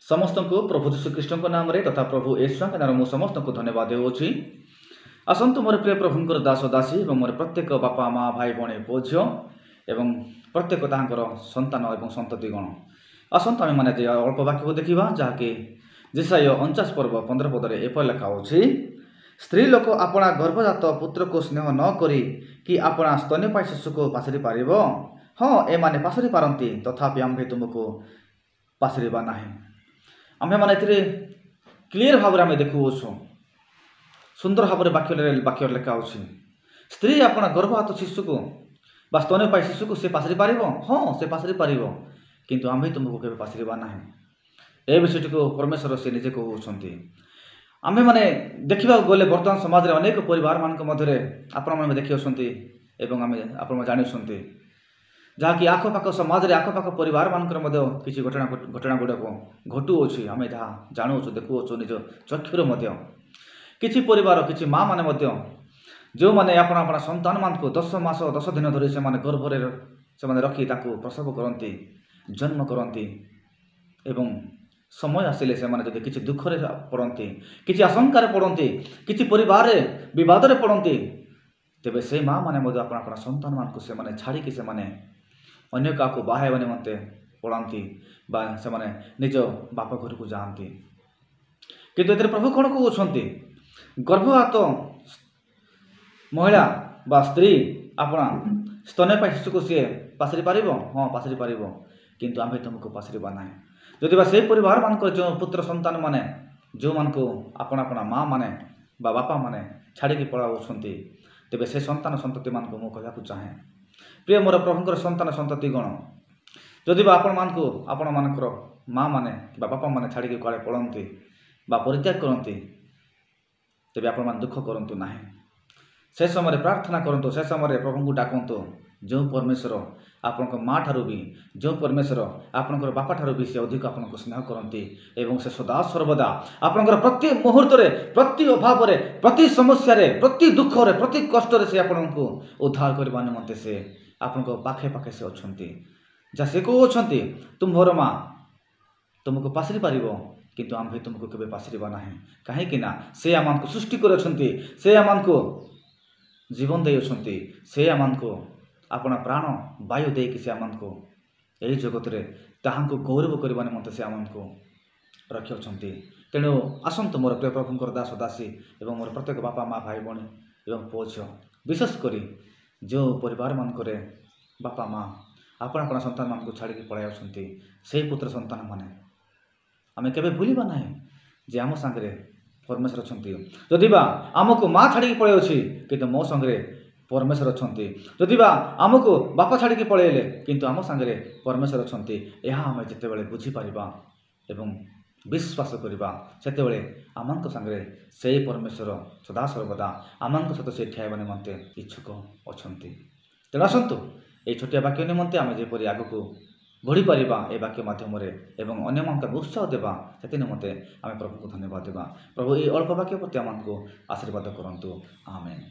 समस्त को प्रभु श्रीकृष्ण नाम तथा प्रभु येशुଙ୍କ नाम मु समस्त को धन्यवाद देउछि। आसंतु मोर प्रिय प्रभुंकर दास दासी एवं मोर प्रत्येक बापा माँ भाई भौणी पुओ झियो एवं प्रत्येक तांकर संतान एवं संततिगण आसंतु आम मैंने अल्प वाक्य को देखा जहाँकि जेसाय 49 पर्व 15 पदरे एपर लेखा होछि, स्त्री लोक अपना गर्भजात पुत्र को स्नेह न करी कि अपना स्तन्यपायी शिशु को पासरी पारिब। हाँ, एमाने पासरी पारती तथापि आम्भे तुमको पासरिबा नाही। आम्भे माने एथिरे क्लियर भाव में देखु सुंदर भाव वाक्य लेखा होछि, स्त्री अपना गर्भजात शिशु को बा स्तन्यपायी शिशु को से पासरी पारिब। हाँ, से पासरी पारिब, किंतु आम्भे तुमको केबे पासरिबा नाही। ए विषयटी को परमेश्वर से निजे कहउछंती। आम्भे माने देखिबा गले वर्तमान समाज रे अनेक परिवार मानक मध्यरे आपण माने देखि असंती एवं आमे आपण जानिसंती जहाँकि आखपाख समाज रे आखपाख परिवार मानकर मध्य किछि घटना गुड़ाक घटू अछि। आमे जहाँ जानुछु देखुछु निज चक्षुर मध्य किछि परिवार किछि माँ माने मध्य जो माने आपण आपण संतान मान को 10 मास 10 दिन धरि से माने गर्भरे से माने रखी ताकू प्रसव करंती जन्म करंती एवं समय आसिले से माने जदि किछि दुख रे पड़ती किछि आशंकार पड़ती किछि परिवार रे विवाद रे पड़ती तेबे से माँ माने मध्य आपण आपण संतान मान को से माने छाड़ी कि से माने अन्य का को बाहायबा निमंते पड़ती बा से माने निज बाप घर को जाती। किंतु एतरे प्रभु कोन कहउछंती, गर्भजात महिला बा स्त्री अपना स्तन्यपायी शिशु को सी पासरी पारिब। हाँ, पासरी पारिब, किंतु आम्भे तुमको पासरिबा नाही। जदि बा से परिवार मानकर जो पुत्र संतान माने जो मान को अपना अपना माँ माने बा बापा माने छाड़ी पलाउछंती तेबे से संतान संतति मान को मु कहबाकू चाहे, प्रिय मोर प्रभुंकर संतान संतति गण, जदि बा आपण मान को आपण मानकर माँ माने कि बापा माने छाड़ी काले पड़ती बा परित्याग करती तेबे आपण मान दुख करंतु नाही। से समय प्रार्थना करंतु, से समय प्रभु को डाकंतु। जो परमेश्वर आपनक माँ ठारू भी जो परमेश्वर आपनकर बापा ठारू भी से अधिक आपनको स्नेह करती एवं से सदा सर्वदा आपनकर प्रति मुहूर्त रे प्रति अभाव रे प्रति समस्या रे प्रति दुख रे प्रति कष्ट रे से आपनको उद्धार करबा निमंते से आपनको पाखे पाखे से अछंती। जा से को अछंती, तुमर माँ तुमको पासरी पारिबो, किंतु आम्भे तुमको केबे पासरिबा नाही। काहे कि ना से आमानको सृष्टि करछंती, से आमानको जीवन देई अछंती, से आमानको अपना प्राण वायु देकी से आमको यही जगत रे ताहांको गौरव करबा निमंते से आमको रखि अछंती। तेणु आसंतु मोर प्रिय प्रभुंकर दास दासी एवं मोर प्रत्येक बापा माँ भाई भौणी एवं पुओ झियो विशेष करी जो परिवार मानकरे बापा माँ आपण आपण संतान मान को छाड़ी पळाई अछंती से पुत्र संतान माने आमे केबे भूलिबा नाही जे आम संगे परमेश्वर अछंती। जदि बा आमको माँ छाड़ी पळाई अछि किंतु मो संगे परमेश्वर अछंती, जदि बा आमको बापा छाड़ी पळेले किंतु आम संगे परमेश्वर अछंती, यह आम जितेबाला बुझी पारिबा एवं विश्वास करिबा सेतेबाला आमको संगे से परमेश्वर सदा सर्वदा आमको सहित से ठियाबा निमंते इच्छुक अछंती। तेणु आसंतु ये छोटिया वाक्य निमंते आम जेपरि आगको बढ़ी पारिबा ए वाक्य माध्यम एवं अन्य मानक उत्साह देवा से निमंते आम प्रभु को धन्यवाद देवा। प्रभु ये अल्प वाक्य प्रति आमको आशीर्वाद करंतु। आमेन।